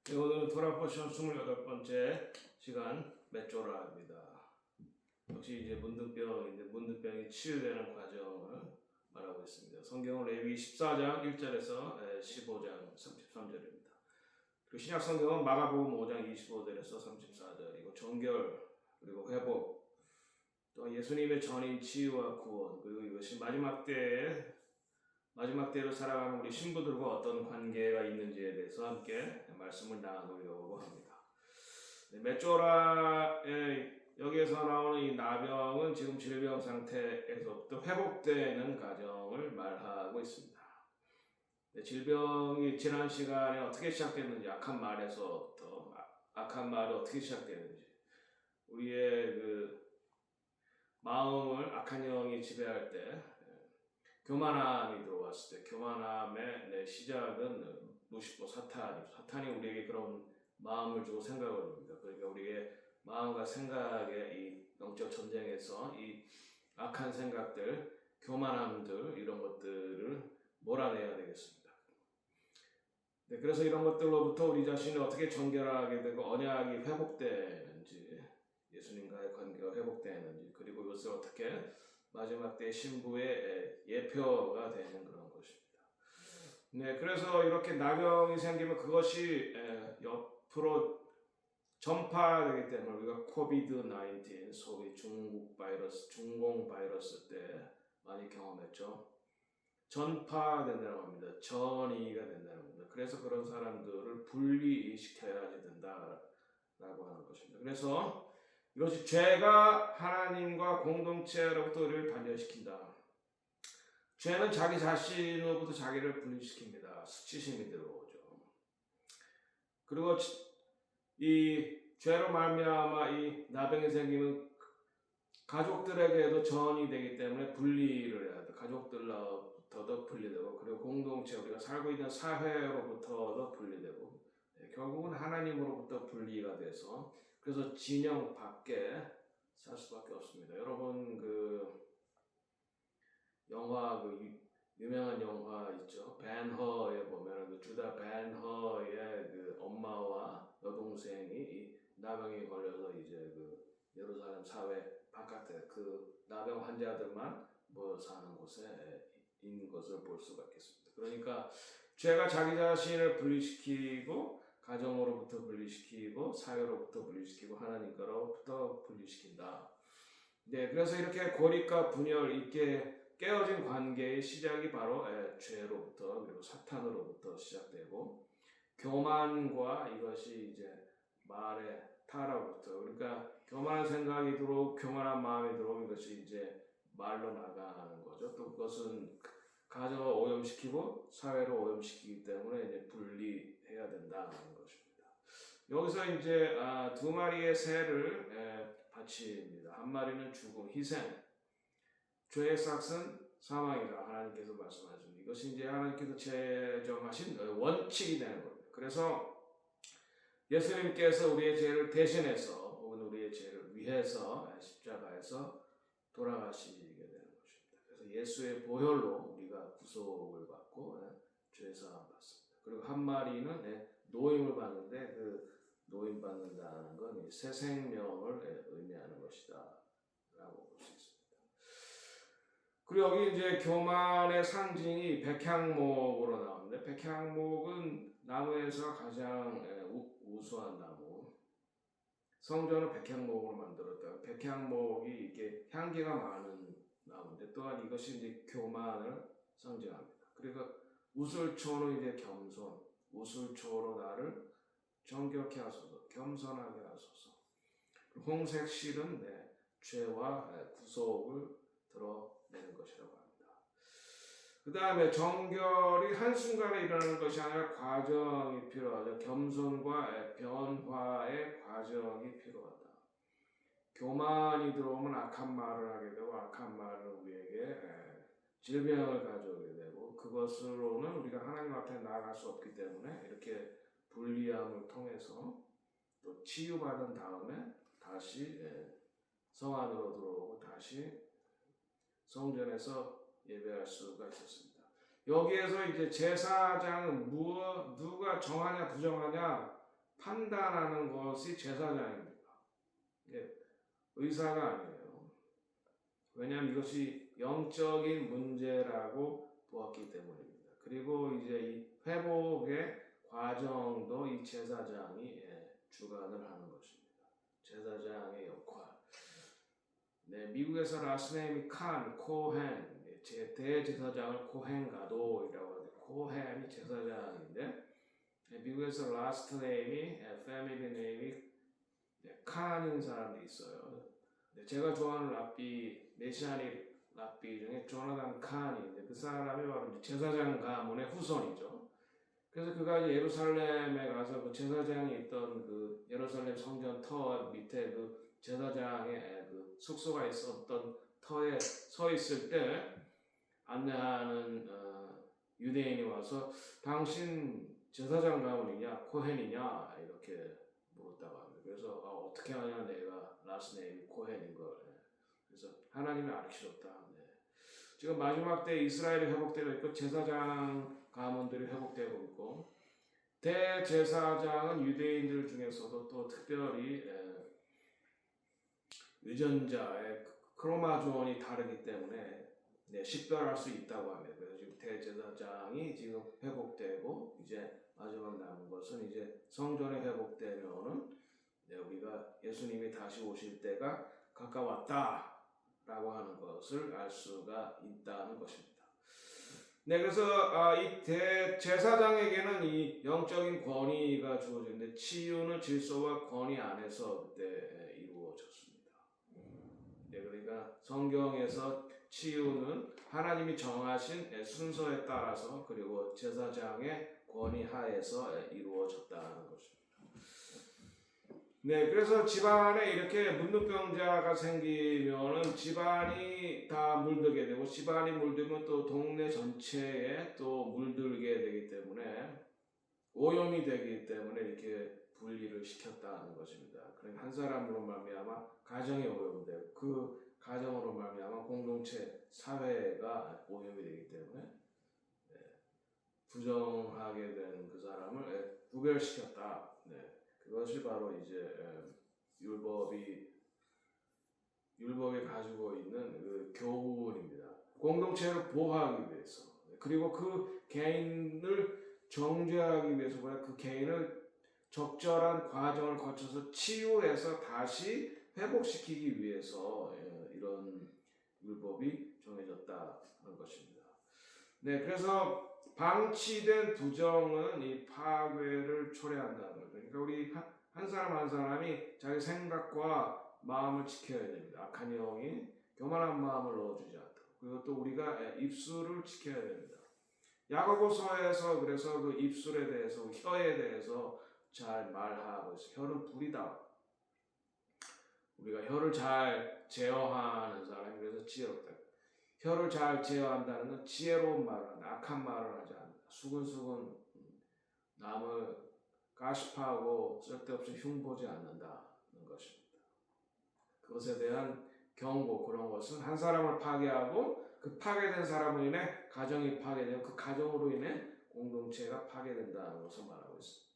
네, 오늘은 토라포션 28번째 시간 메쪼라입니다. 역시 이제 문둥병인데 문둥병이 치유되는 과정을 말하고 있습니다. 성경은 레위기 14장 1절에서 15장 33절입니다. 그리고 신약 성경은 마가복음 5장 25절에서 34절이고 정결 그리고 회복 또 예수님의 전인 치유와 구원 그리고 이것이 마지막 때로 살아가는 우리 신부들과 어떤 관계가 있는지에 대해서 함께 말씀을 나누려고 합니다. 메쪼라의 여기에서 나오는 이 나병은 지금 질병 상태에서부터 회복되는 과정을 말하고 있습니다. 질병이 지난 시간에 어떻게 시작됐는지 악한 말에서부터 악한 말이 어떻게 시작되는지 우리의 그 마음을 악한 영이 지배할 때 교만함이 들어왔을 때 교만함의 시작은 루시퍼 사탄이 우리에게 그런 마음을 주고 생각을 합니다. 그러니까 우리의 마음과 생각의 이 영적 전쟁에서 이 악한 생각들, 교만함들 이런 것들을 몰아내야 되겠습니다. 네, 그래서 이런 것들로부터 우리 자신이 어떻게 정결하게 되고 언약이 회복되는지 예수님과의 관계가 회복되는지 그리고 이것을 어떻게 마지막 때 신부의 예표가 되는 그런 것입니다. 네, 그래서 이렇게 나병이 생기면 그것이 옆으로 전파되기 때문에 우리가 코비드-19 소위 중공 바이러스 때 많이 경험했죠. 전파된다고 합니다. 전이가 된다는 겁니다. 그래서 그런 사람들을 분리시켜야 된다라고 하는 것입니다. 그래서 이것이 죄가 하나님과 공동체로부터 우리를 단절시킨다. 죄는 자기 자신으로부터 자기를 분리시킵니다. 수치심이 들어오죠. 그리고 이 죄로 말미암아 이 나병이 생기면 가족들에게도 전이 되기 때문에 분리를 해야 돼. 가족들로부터도 분리되고 그리고 공동체 우리가 살고 있는 사회로부터도 분리되고 결국은 하나님으로부터 분리가 돼서 그래서 진영 밖에 살 수밖에 없습니다. 여러분 그 영화 유명한 영화 있죠. 벤허에 보면 그 주다 벤허의 그 엄마와 여동생이 이 나병에 걸려서 이제 그 예루살렘 사회 바깥에 그 나병 환자들만 모여 사는 곳에 있는 것을 볼 수가 있겠습니다. 그러니까 죄가 자기 자신을 분리시키고 가정으로부터 분리시키고 사회로부터 분리시키고 하나님과로부터 분리시킨다. 네, 그래서 이렇게 고립과 분열 있게 깨어진 관계의 시작이 바로 죄로부터 그리고 사탄으로부터 시작되고 교만과 이것이 이제 말의 타락부터 그러니까 교만한 생각이 들어오고 교만한 마음이 들어오면 이것이 이제 말로 나가는 거죠. 또 그것은 가정을 오염시키고 사회를 오염시키기 때문에 이제 분리해야 된다는 것입니다. 여기서 이제 두 마리의 새를 바칩니다. 한 마리는 죽음, 희생, 죄의 삭은 사망이다. 하나님께서 말씀하십니다. 이것이 이제 하나님께서 제정하신 원칙이 되는 겁니다. 그래서 예수님께서 우리의 죄를 대신해서 혹은 우리의 죄를 위해서 십자가에서 돌아가시게 되는 것입니다. 그래서 예수의 보혈로 우리가 구속을 받고 죄사함 받습니다. 그리고 한 마리는 노임을 받는데 그 노임 받는다는 건 새 생명을 의미하는 것이다 라고 볼 수 있습니다. 그리고 여기 이제 교만의 상징이 백향목으로 나오는데 백향목은 나무에서 가장 우수한 나무. 성전은 백향목으로 만들었다. 백향목이 이게 향기가 많은 나무인데 또한 이것이 이제 교만을 상징합니다. 그리고 우슬초는 이제 겸손, 우슬초로 나를 정결케 하소서, 겸손하게 하소서. 홍색 실은 죄와 구속을 드러내는 것이라고 합니다. 그 다음에 정결이 한순간에 일어나는 것이 아니라 과정이 필요하죠. 겸손과 변화의 과정이 필요하다. 교만이 들어오면 악한 말을 하게 되고 악한 말은 우리에게 질병을 가져오게 되고 그것으로는 우리가 하나님 앞에 나아갈 수 없기 때문에 이렇게 분리함을 통해서 또 치유받은 다음에 다시 성 안으로 들어오고 다시 성전에서 예배할 수가 있었습니다. 여기에서 이제 제사장은 누가 정하냐 부정하냐 판단하는 것이 제사장입니다. 예, 의사가 아니에요. 왜냐하면 이것이 영적인 문제라고 보았기 때문입니다. 그리고 이제 이 회복의 과정도 이 제사장이 주관을 하는 것입니다. 제사장의 역할. 네, 미국에서 라스네임이 코헨, 대제사장을 코헨 가도이라고 하는데 코헨이 제사장인데 미국에서 라스트 네임이 패밀리 네임이 칸인 사람이 있어요. 제가 좋아하는 랍비 메시아닉 랍비 중에 조나단 칸이 있는데 그 사람이 바로 제사장 가문의 후손이죠. 그래서 그가 예루살렘에 가서 그 제사장이 있던 그 예루살렘 성전 터 밑에 그 제사장의 그 숙소가 있었던 터에 서 있을 때 안내하는 유대인이 와서 당신 제사장 가문이냐 코헨이냐 이렇게 물었다고 합니다. 그래서 어떻게 하냐 내가 라스네임이 코헨인 걸. 그래서 하나님이 가르쳐줬다. 네. 지금 마지막 때 이스라엘이 회복되고 있고 제사장 가문들이 회복되고 있고 대제사장은 유대인들 중에서도 또 특별히 유전자의 크로모존이 다르기 때문에 식별할 수 있다고 합니다. 그래서 지금 대제사장이 지금 회복되고 이제 마지막 남은 것은 이제 성전에 회복되면은 우리가 예수님이 다시 오실 때가 가까웠다라고 하는 것을 알 수가 있다는 것입니다. 네, 그래서 이 대제사장에게는 이 영적인 권위가 주어지는데 치유는 질서와 권위 안에서 그때 이루어졌습니다. 네, 그러니까 성경에서 치유는 하나님이 정하신 순서에 따라서 그리고 제사장의 권위 하에서 이루어졌다는 것입니다. 네, 그래서 집안에 이렇게 문둥병자가 생기면은 집안이 다 물들게 되고 집안이 물들면 또 동네 전체에 또 물들게 되기 때문에 오염이 되기 때문에 이렇게 분리를 시켰다는 것입니다. 그러니까 한 사람으로 말미암아 가정이 오염되고 그 가정으로 말미암아 공동체 사회가 오염이 되기 때문에 부정하게 된 그 사람을 구별시켰다. 네. 그것이 바로 이제 율법이 가지고 있는 그 교훈입니다. 공동체를 보호하기 위해서 그리고 그 개인을 정죄하기 위해서 그 개인을 적절한 과정을 거쳐서 치유해서 다시 회복시키기 위해서 이런 율법이 정해졌다는 것입니다. 네, 그래서 방치된 부정은 이 파괴를 초래한다는 거예요. 그러니까 우리 한 사람 한 사람이 자기 생각과 마음을 지켜야 됩니다. 악한 영이 교만한 마음을 넣어주지 않도록. 그리고 또 우리가 입술을 지켜야 됩니다. 야고보서에서 그래서 그 입술에 대해서 혀에 대해서 잘 말하고 있어요. 혀는 불이다. 우리가 혀를 잘 제어하는 사람이 그래서 지혜롭다. 혀를 잘 제어한다는 건 지혜로운 말을 한다. 악한 말을 하지 않는다. 수근수근 남을 가십하고 쓸데없이 흉보지 않는다는 것입니다. 그것에 대한 경고 그런 것은 한 사람을 파괴하고 그 파괴된 사람으로 인해 가정이 파괴되고 그 가정으로 인해 공동체가 파괴된다는 것을 말하고 있습니다.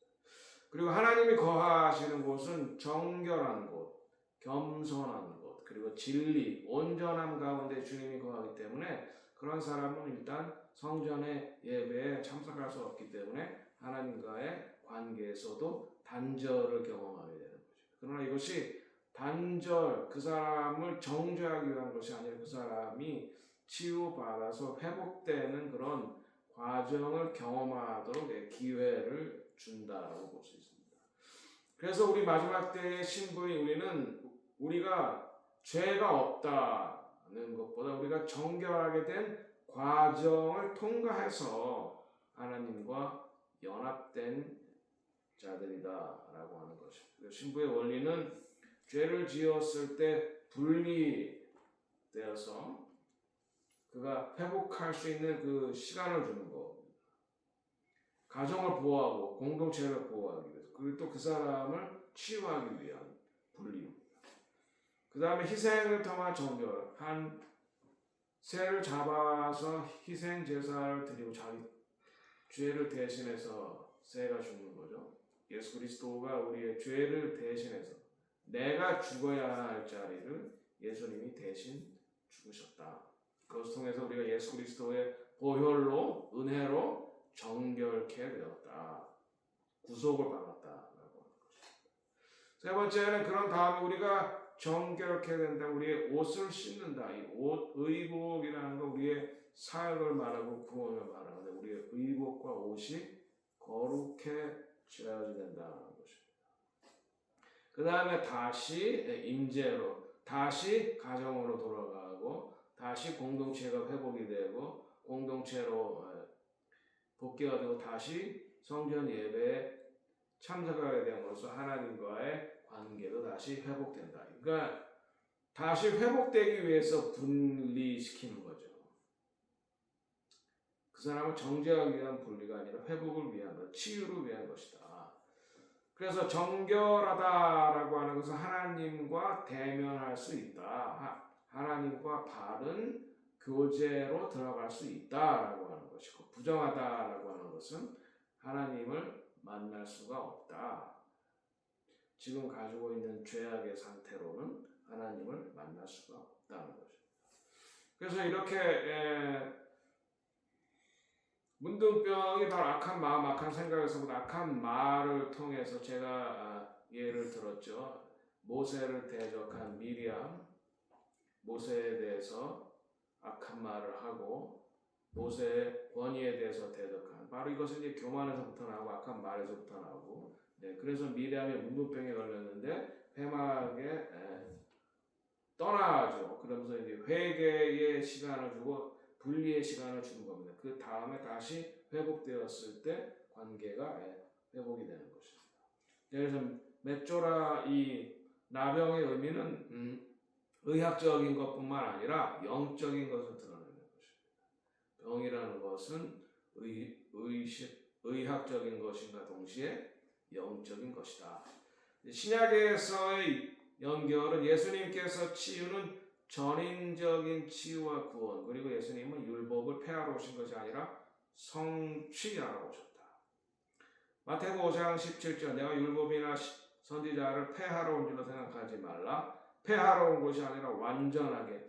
그리고 하나님이 거하시는 곳은 정결한 곳, 겸손한 곳, 그리고 진리, 온전함 가운데 주님이 거하기 때문에 그런 사람은 일단 성전의 예배에 참석할 수 없기 때문에 하나님과의 관계에서도 단절을 경험하게 되는 거죠. 그러나 이것이 단절, 그 사람을 정죄하기 위한 것이 아니라 그 사람이 치유받아서 회복되는 그런 과정을 경험하도록 기회를 준다라고 볼 수 있습니다. 그래서 우리 마지막 때의 신부인 우리가 죄가 없다는 것보다 우리가 정결하게 된 과정을 통과해서 하나님과 연합된 자들이다라고 하는 것입니다. 신부의 원리는 죄를 지었을 때 분리되어서 그가 회복할 수 있는 그 시간을 주는 겁니다. 가정을 보호하고 공동체를 보호하기 위해서 그리고 또 그 사람을 치유하기 위한 분리입니다. 그 다음에 희생을 통한 정결, 한 새를 잡아서 희생 제사를 드리고 자기 죄를 대신해서 새가 죽는 거죠. 예수 그리스도가 우리의 죄를 대신해서 내가 죽어야 할 자리를 예수님이 대신 죽으셨다. 그것을 통해서 우리가 예수 그리스도의 보혈로 은혜로 정결케 되었다. 구속을 받았다라고 하는 것입니다. 세 번째는 그런 다음에 우리가 정결케 된다. 우리의 옷을 씻는다. 이 옷, 의복이라는 건 우리의 사역을 말하고 구원을 말하는데 우리의 의복과 옷이 거룩해져야 된다는 것입니다. 그 다음에 다시 임재로, 다시 가정으로 돌아가고 다시 공동체가 회복이 되고 공동체로 복귀가 되고 다시 성전 예배에 참석하게 됨으로써 하나님과의 관계도 다시 회복된다. 그러니까 다시 회복되기 위해서 분리시키는 거죠. 그 사람을 정죄하기 위한 분리가 아니라 회복을 위한 것, 치유를 위한 것이다. 그래서 정결하다라고 하는 것은 하나님과 대면할 수 있다. 하나님과 바른 교제로 들어갈 수 있다라고 하는 것이고, 부정하다라고 하는 것은 하나님을 만날 수가 없다. 지금 가지고 있는 죄악의 상태로는 하나님을 만날 수가 없다는 것입니다. 그래서 이렇게 문둥병이 바로 악한 마음, 악한 생각에서부터 악한 말을 통해서 제가 예를 들었죠. 모세를 대적한 미리암, 모세에 대해서 악한 말을 하고 모세의 권위에 대해서 대적한, 바로 이것은 이제 교만에서부터 나오고 악한 말에서부터 나오고, 그래서 미리암이 문둥병에 걸렸는데 회막에 떠나죠. 그러면서 이제 회개의 시간을 주고 분리의 시간을 주는 겁니다. 그 다음에 다시 회복되었을 때 관계가 회복이 되는 것입니다. 그래서 메쪼라 이 나병의 의미는 의학적인 것뿐만 아니라 영적인 것을 드러내는 것입니다. 병이라는 것은 의학적인 것인가 동시에 영적인 것이다. 신약에서의 연결은 예수님께서 치유는 전인적인 치유와 구원, 그리고 예수님은 율법을 폐하러 오신 것이 아니라 성취하러 오셨다. 마태복음 5장 17절, 내가 율법이나 선지자를 폐하러 온 줄로 생각하지 말라. 폐하러 온 것이 아니라 완전하게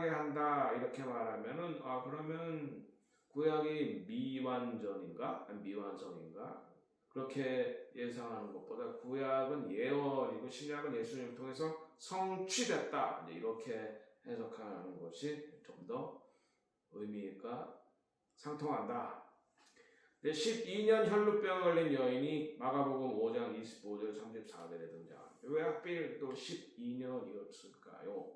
한다 이렇게 말하면은 그러면 구약이 미완전인가 미완성인가 그렇게 예상하는 것보다 구약은 예언이고 신약은 예수님을 통해서 성취됐다 이렇게 해석하는 것이 좀 더 의미가 상통한다. 12년 혈루병에 걸린 여인이 마가복음 5장 25절 34절에 등장합니다. 왜 하필 또 12년이었을까요?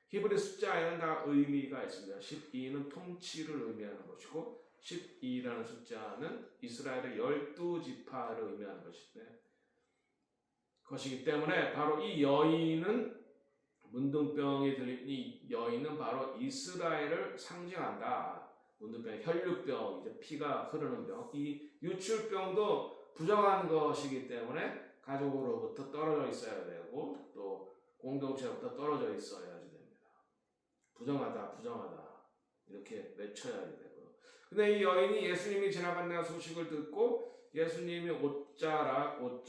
히브리 숫자에는 다 의미가 있습니다. 12는 통치를 의미하는 것이고 12라는 숫자는 이스라엘의 12지파를 의미하는 것이기 때문에 바로 이 여인은 문둥병이 들린 이 여인은 바로 이스라엘을 상징한다. 문둥병, 혈류병, 이제 피가 흐르는 병, 이 유출병도 부정한 것이기 때문에 가족으로부터 떨어져 있어야 되고 또 공동체로부터 떨어져 있어야지 됩니다. 부정하다 이렇게 외쳐야 되고. 근데 이 여인이 예수님이 지나간다는 소식을 듣고 예수님이 옷자락을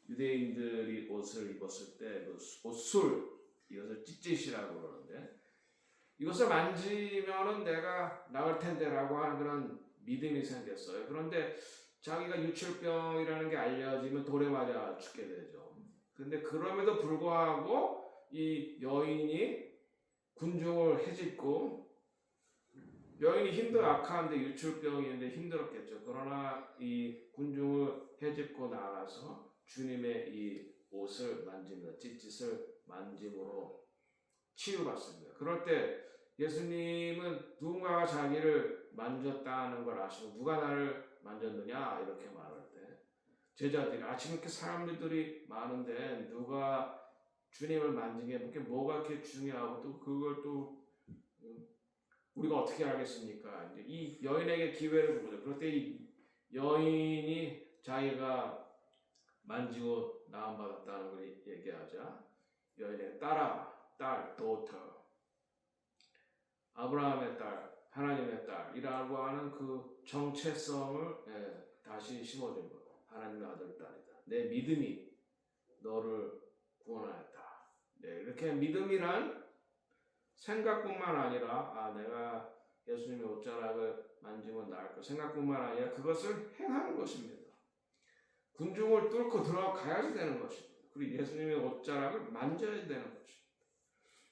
유대인들이 옷을 입었을 때 옷술 이것을 찢짓이라고 그러는데 이것을 만지면은 내가 나을 텐데라고 하는 그런 믿음이 생겼어요. 그런데 자기가 유출병이라는 게 알려지면 돌에 맞아 죽게 되죠. 근데 그럼에도 불구하고 이 여인이 군중을 헤집고 여인이 악한데 유출병인데 힘들었겠죠. 그러나 이 군중을 헤집고 나가서 주님의 이 옷을 만집니다. 찢짓을 만짐으로 치유받습니다. 그럴 때 예수님은 누군가가 자기를 만졌다는 걸 아시고 누가 나를 만졌느냐 이렇게 말할 때 제자들이 지금 이렇게 사람들이 많은데 누가 주님을 만진 게 뭐가 이렇게 중요하고 또 그걸 또 우리가 어떻게 알겠습니까? 이제 이 여인에게 기회를 준 거죠. 그럴 때 이 여인이 자기가 만지고 나음받았다는 걸 얘기하자 여인의 딸, daughter, 아브라함의 딸, 하나님의 딸이라고 하는 그 정체성을 다시 심어준 것. 하나님의 아들 딸이다. 내 믿음이 너를 구원하였다. 네, 이렇게 믿음이란 생각뿐만 아니라 내가 예수님의 옷자락을 만지면 나을 것 생각뿐만 아니라 그것을 행하는 것입니다. 군중을 뚫고 들어가야지 되는 것입니다. 그리고 예수님의 옷자락을 만져야 되는 것입니다.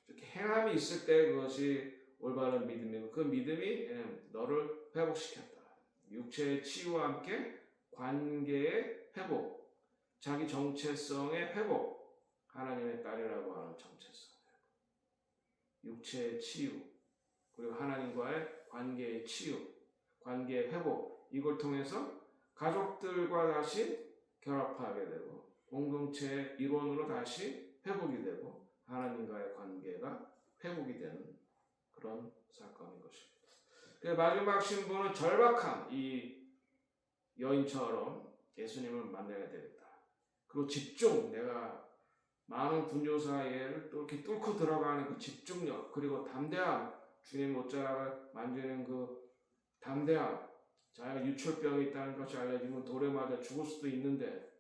이렇게 행함이 있을 때 그것이 올바른 믿음이고 그 믿음이 너를 회복시켰다. 육체의 치유와 함께 관계의 회복, 자기 정체성의 회복, 하나님의 딸이라고 하는 정체성, 육체의 치유, 그리고 하나님과의 관계의 치유, 관계의 회복, 이걸 통해서 가족들과 다시 결합하게 되고 공동체의 일원으로 다시 회복이 되고 하나님과의 관계가 회복이 되는 그런 사건인 것입니다. 마지막 신부는 절박한 이 여인처럼 예수님을 만나야 되겠다. 그리고 집중, 내가 많은 군중 사이에 또 이렇게 뚫고 들어가는 그 집중력, 그리고 담대함, 주님 옷자락을 만지는 그 담대함, 자기가 유출병이 있다는 것이 알려지면 돌에 맞아 죽을 수도 있는데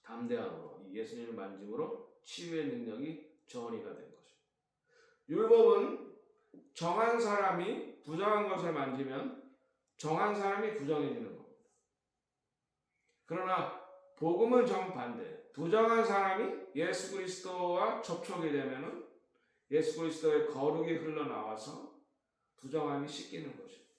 담대함으로 예수님을 만짐으로 치유의 능력이 전이가 된 것입니다. 율법은 정한 사람이 부정한 것을 만지면 정한 사람이 부정해지는 겁니다. 그러나 복음은 정반대. 부정한 사람이 예수 그리스도와 접촉이 되면은 예수 그리스도의 거룩이 흘러나와서 부정함이 씻기는 것입니다.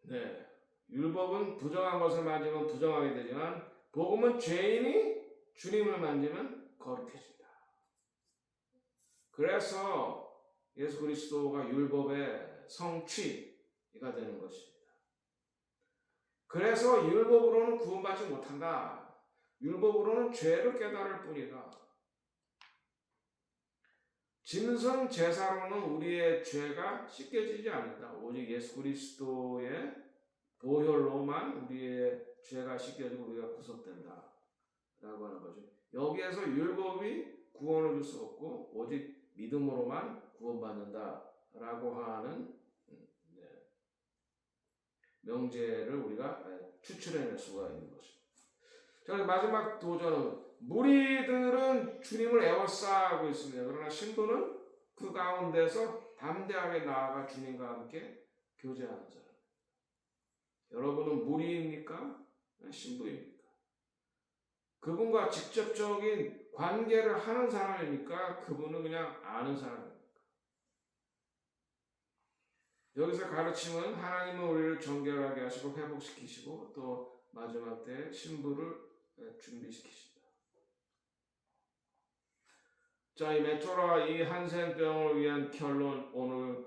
네, 율법은 부정한 것을 만지면 부정하게 되지만 복음은 죄인이 주님을 만지면 거룩해진다. 그래서 예수 그리스도가 율법의 성취가 되는 것입니다. 그래서 율법으로는 구원받지 못한다. 율법으로는 죄를 깨달을 뿐이다. 짐승 제사로는 우리의 죄가 씻겨지지 않는다. 오직 예수 그리스도의 보혈로만 우리의 죄가 씻겨지고 우리가 구속된다. 라고 하는 거죠. 여기에서 율법이 구원을 줄 수 없고 오직 믿음으로만 구원받는다. 라고 하는 명제를 우리가 추출해낼 수가 있는 것입니다. 자, 마지막 도전은 무리들은 주님을 애워싸고 있습니다. 그러나 신부는 그 가운데서 담대하게 나아가 주님과 함께 교제하는 사람. 여러분은 무리입니까? 신부입니까? 그분과 직접적인 관계를 하는 사람입니까? 그분은 그냥 아는 사람입니까? 여기서 가르침은 하나님은 우리를 정결하게 하시고 회복시키시고 또 마지막 때 신부를 준비시키신다. 자, 이 메쪼라 이 한센병을 위한 결론, 오늘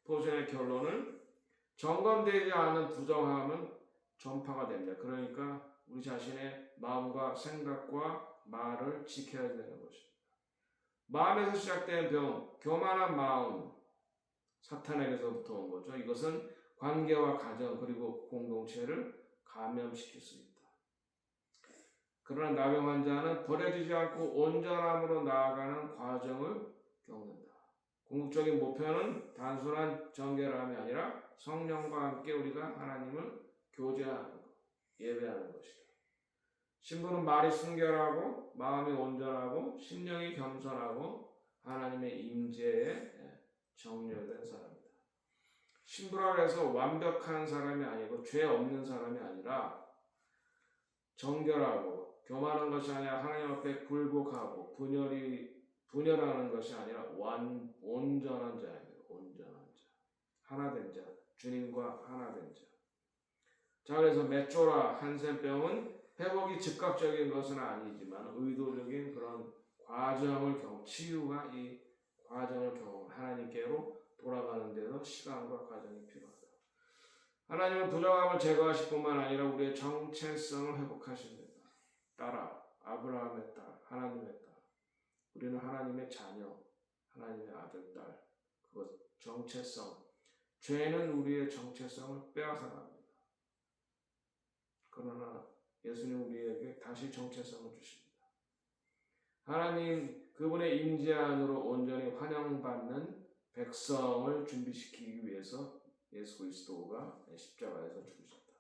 포션의 결론은 점검되지 않은 부정함은 전파가 됩니다. 그러니까 우리 자신의 마음과 생각과 말을 지켜야 되는 것입니다. 마음에서 시작된 병, 교만한 마음, 사탄에게서부터 온 거죠. 이것은 관계와 가정 그리고 공동체를 감염시킬 수 있다. 그러나 나병 환자는 버려지지 않고 온전함으로 나아가는 과정을 겪는다. 궁극적인 목표는 단순한 정결함이 아니라 성령과 함께 우리가 하나님을 교제하는 것, 예배하는 것이다. 신부는 말이 순결하고 마음이 온전하고 심령이 겸손하고 하나님의 임재에 정렬된 사람이다. 신부라 해서 완벽한 사람이 아니고 죄 없는 사람이 아니라 정결하고 교만한 것이 아니라 하나님 앞에 굴복하고 분열하는 것이 아니라 온전한 자입니다. 온전한 자, 하나된 자, 주님과 하나된 자. 자, 그래서 메쪼라 한센병은 회복이 즉각적인 것은 아니지만 의도적인 그런 과정을 치유가 이 과정을 경험, 하나님께로 돌아가는 데도 시간과 과정이 필요하다. 하나님은 부정함을 제거하실 뿐만 아니라 우리의 정체성을 회복하십니다. 딸아, 아브라함의 딸, 하나님의 딸. 우리는 하나님의 자녀, 하나님의 아들, 딸. 그것 정체성. 죄는 우리의 정체성을 빼앗아갑니다. 그러나 예수님 우리에게 다시 정체성을 주십니다. 하나님 그분의 임재 안으로 온전히 환영받는 백성을 준비시키기 위해서 예수 그리스도가 십자가에서 죽으셨다.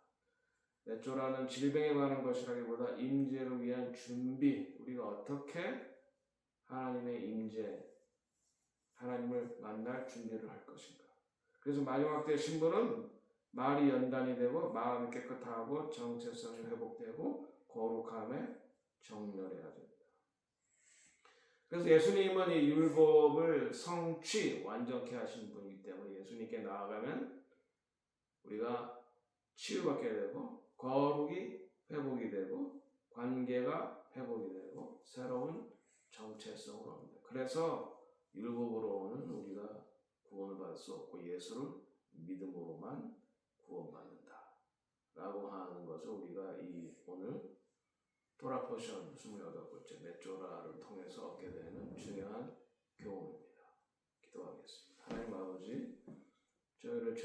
내조라는 질병에 관한 것이라기보다 임재를 위한 준비, 우리가 어떻게 하나님의 임재, 하나님을 만날 준비를 할 것인가. 그래서 마지막 때 신부는 말이 연단이 되고 마음이 깨끗하고 정체성이 회복되고 거룩함에 정렬해야 됩니다. 그래서 예수님은 이 율법을 성취, 완전케 하신 분이기 때문에 예수님께 나아가면 우리가 치유받게 되고 거룩이 회복이 되고 관계가 회복이 되고 새로운 정체성으로 옵니다. 그래서 율법으로는 우리가 구원을 받을 수 없고 예수를 믿음으로만 구원받는다 라고 하는 것을 우리가 이 오늘 토라 포션 28번째 메조라를 통해서 얻게 되는 중요한 교훈입니다. 기도하겠습니다. 하나님 아버지, 저희를